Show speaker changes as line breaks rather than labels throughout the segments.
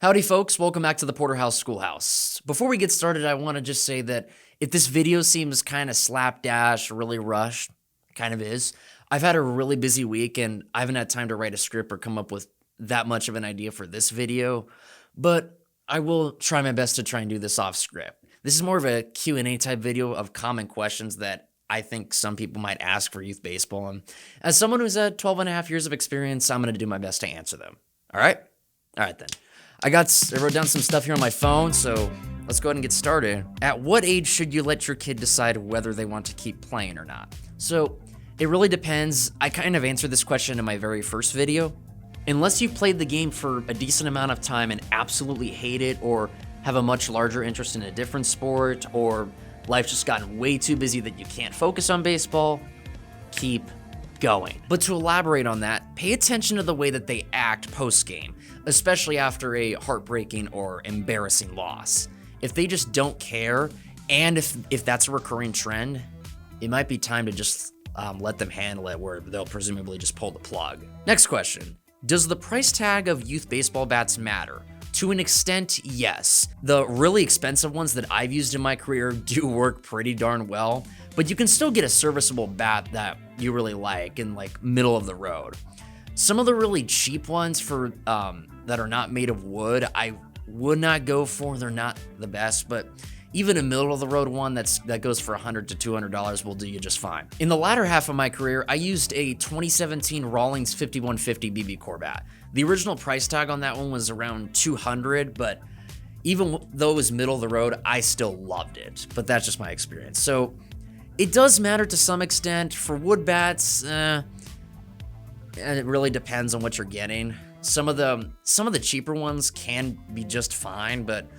Howdy folks, welcome back to the Porterhouse Schoolhouse. Before we get started, I want to just say that if this video seems kind of slapdash, really rushed, kind of is, I've had a really busy week and I haven't had time to write a script or come up with that much of an idea for this video, but I will try my best to try and do this off script. This is more of a Q&A type video of common questions that I think some people might ask for youth baseball, and as someone who's had 12 and a half years of experience, I'm going to do my best to answer them. All right then. I wrote down some stuff here on my phone, so let's go ahead and get started. At what age should you let your kid decide whether they want to keep playing or not? So it really depends. I kind of answered this question in my very first video. Unless you've played the game for a decent amount of time and absolutely hate it, or have a much larger interest in a different sport, or life's just gotten way too busy that you can't focus on baseball, keep going. But to elaborate on that, pay attention to the way that they act post-game, especially after a heartbreaking or embarrassing loss. If they just don't care, and if that's a recurring trend, it might be time to just let them handle it, where they'll presumably just pull the plug. Next question. Does the price tag of youth baseball bats matter? To an extent, yes. The really expensive ones that I've used in my career do work pretty darn well, but you can still get a serviceable bat that you really like in like middle of the road. Some of the really cheap ones for that are not made of wood, I would not go for. They're not the best, but even a middle of the road one that goes for $100 to $200 will do you just fine. In the latter half of my career, I used a 2017 Rawlings 5150 BB Core bat. The original price tag on that one was around $200, but even though it was middle of the road, I still loved it. But that's just my experience. So it does matter to some extent. For wood bats, and it really depends on what you're getting. Some of the cheaper ones can be just fine, but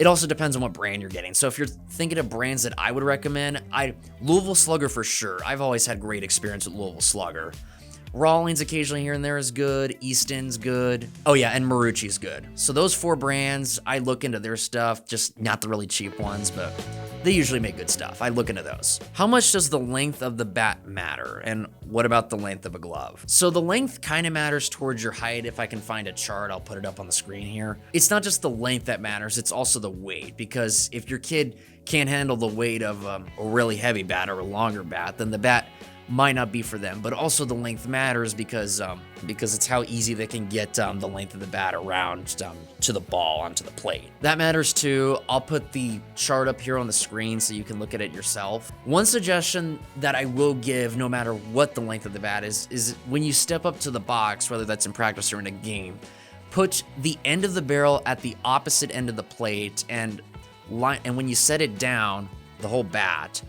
it also depends on what brand you're getting. So if you're thinking of brands that I would recommend, Louisville Slugger for sure. I've always had great experience with Louisville Slugger. Rawlings occasionally here and there is good. Easton's good. Oh yeah, and Marucci's good. So those four brands, I look into their stuff, just not the really cheap ones, but they usually make good stuff. I look into those. How much does the length of the bat matter? And what about the length of a glove? So the length kind of matters towards your height. If I can find a chart, I'll put it up on the screen here. It's not just the length that matters, it's also the weight, because if your kid can't handle the weight of a really heavy bat or a longer bat, then the bat might not be for them. But also the length matters because it's how easy they can get the length of the bat around to the ball, onto the plate. That matters too. I'll put the chart up here on the screen so you can look at it yourself. One suggestion that I will give, no matter what the length of the bat is when you step up to the box, whether that's in practice or in a game, put the end of the barrel at the opposite end of the plate, and when you set it down, the whole bat,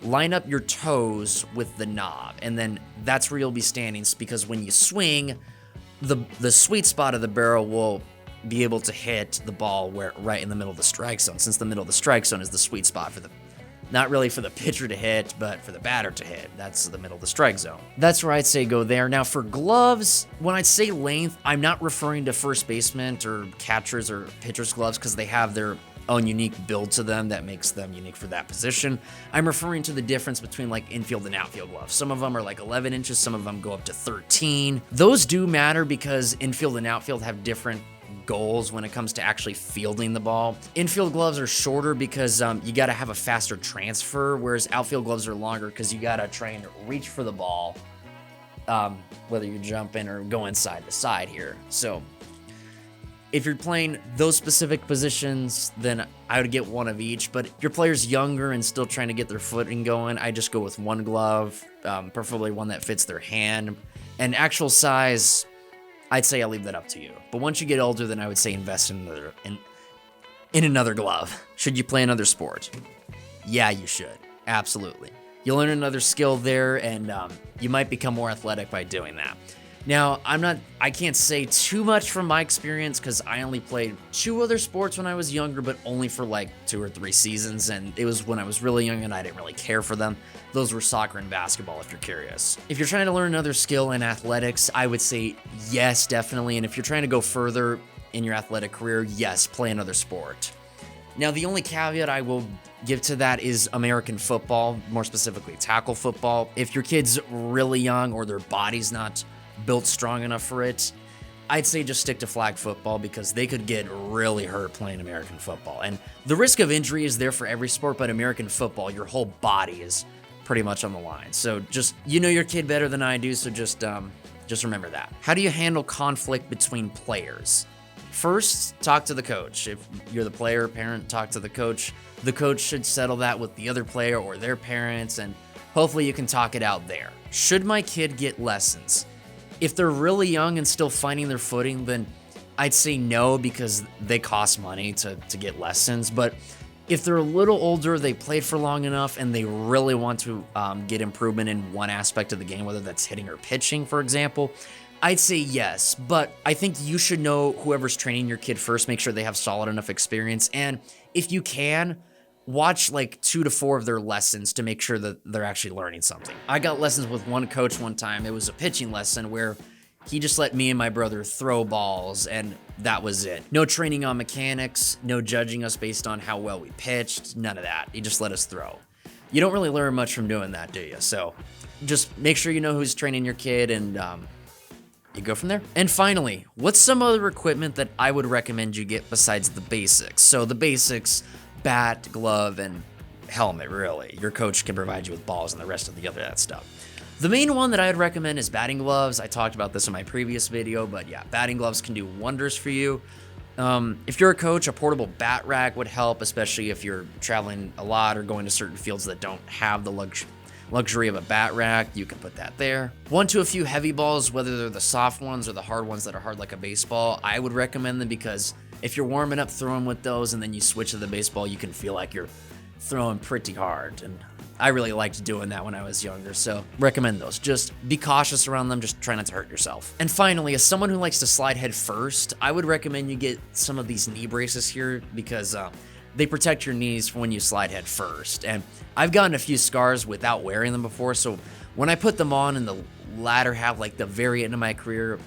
line up your toes with the knob, and then that's where you'll be standing, because when you swing, the sweet spot of the barrel will be able to hit the ball right in the middle of the strike zone, since the middle of the strike zone is the sweet spot not really for the pitcher to hit, but for the batter to hit. That's the middle of the strike zone. That's where I'd say go there. Now for gloves, when I say length, I'm not referring to first baseman or catchers or pitchers gloves, because they have their own unique build to them that makes them unique for that position. I'm referring to the difference between like infield and outfield gloves. Some of them are like 11 inches, some of them go up to 13. Those do matter because infield and outfield have different goals when it comes to actually fielding the ball. Infield gloves are shorter because you got to have a faster transfer, whereas outfield gloves are longer because you got to try and reach for the ball, whether you jump in or going side to side here. So if you're playing those specific positions, then I would get one of each. But if your player's younger and still trying to get their footing going, I just go with one glove, preferably one that fits their hand. And actual size, I'd say I'll leave that up to you. But once you get older, then I would say invest in another glove. Should you play another sport? Yeah, you should. Absolutely. You'll learn another skill there, and you might become more athletic by doing that. Now, I can't say too much from my experience because I only played 2 other sports when I was younger, but only for like 2 or 3 seasons, and it was when I was really young and I didn't really care for them. Those were soccer and basketball, if you're curious. If you're trying to learn another skill in athletics, I would say yes, definitely, and if you're trying to go further in your athletic career, yes, play another sport. Now, the only caveat I will give to that is American football, more specifically tackle football. If your kid's really young or their body's not built strong enough for it, I'd say just stick to flag football because they could get really hurt playing American football. And the risk of injury is there for every sport, but American football, your whole body is pretty much on the line. So just, you know your kid better than I do, so just remember that. How do you handle conflict between players? First, talk to the coach. If you're the player, parent, talk to the coach. The coach should settle that with the other player or their parents, and hopefully you can talk it out there. Should my kid get lessons? If they're really young and still finding their footing, then I'd say no because they cost money to get lessons. But if they're a little older, they played for long enough, and they really want to get improvement in one aspect of the game, whether that's hitting or pitching, for example, I'd say yes. But I think you should know whoever's training your kid first, make sure they have solid enough experience. And if you can, watch like 2 to 4 of their lessons to make sure that they're actually learning something. I got lessons with one coach one time. It was a pitching lesson where he just let me and my brother throw balls, and that was it. No training on mechanics, no judging us based on how well we pitched, none of that. He just let us throw. You don't really learn much from doing that, do you? So just make sure you know who's training your kid, and you go from there. And finally, what's some other equipment that I would recommend you get besides the basics? So the basics, bat, glove, and helmet, really. Your coach can provide you with balls and the rest of the other that stuff. The main one that I'd recommend is batting gloves. I talked about this in my previous video, but yeah, batting gloves can do wonders for you. If you're a coach, a portable bat rack would help, especially if you're traveling a lot or going to certain fields that don't have the luxury of a bat rack. You can put that there. 1 to a few heavy balls, whether they're the soft ones or the hard ones that are hard like a baseball, I would recommend them because if you're warming up throwing with those and then you switch to the baseball, you can feel like you're throwing pretty hard. And I really liked doing that when I was younger, so recommend those. Just be cautious around them, just try not to hurt yourself. And finally, as someone who likes to slide head first, I would recommend you get some of these knee braces here because they protect your knees when you slide head first. And I've gotten a few scars without wearing them before, so when I put them on in the latter half, like the very end of my career,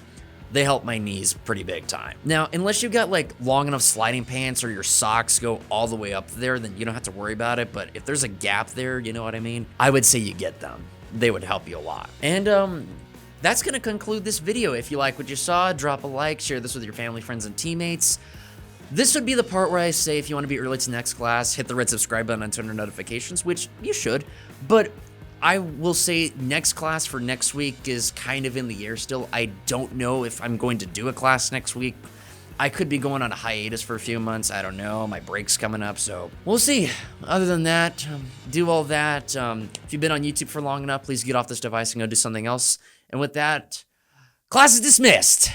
they help my knees pretty big time. Now, unless you've got like long enough sliding pants or your socks go all the way up there, then you don't have to worry about it. But if there's a gap there, you know what I mean? I would say you get them. They would help you a lot. And that's gonna conclude this video. If you like what you saw, drop a like, share this with your family, friends, and teammates. This would be the part where I say if you want to be early to next class, hit the red subscribe button and turn on notifications, which you should. But I will say next class for next week is kind of in the air still. I don't know if I'm going to do a class next week. I could be going on a hiatus for a few months. I don't know. My break's coming up, so we'll see. Other than that, do all that. If you've been on YouTube for long enough, please get off this device and go do something else. And with that, class is dismissed.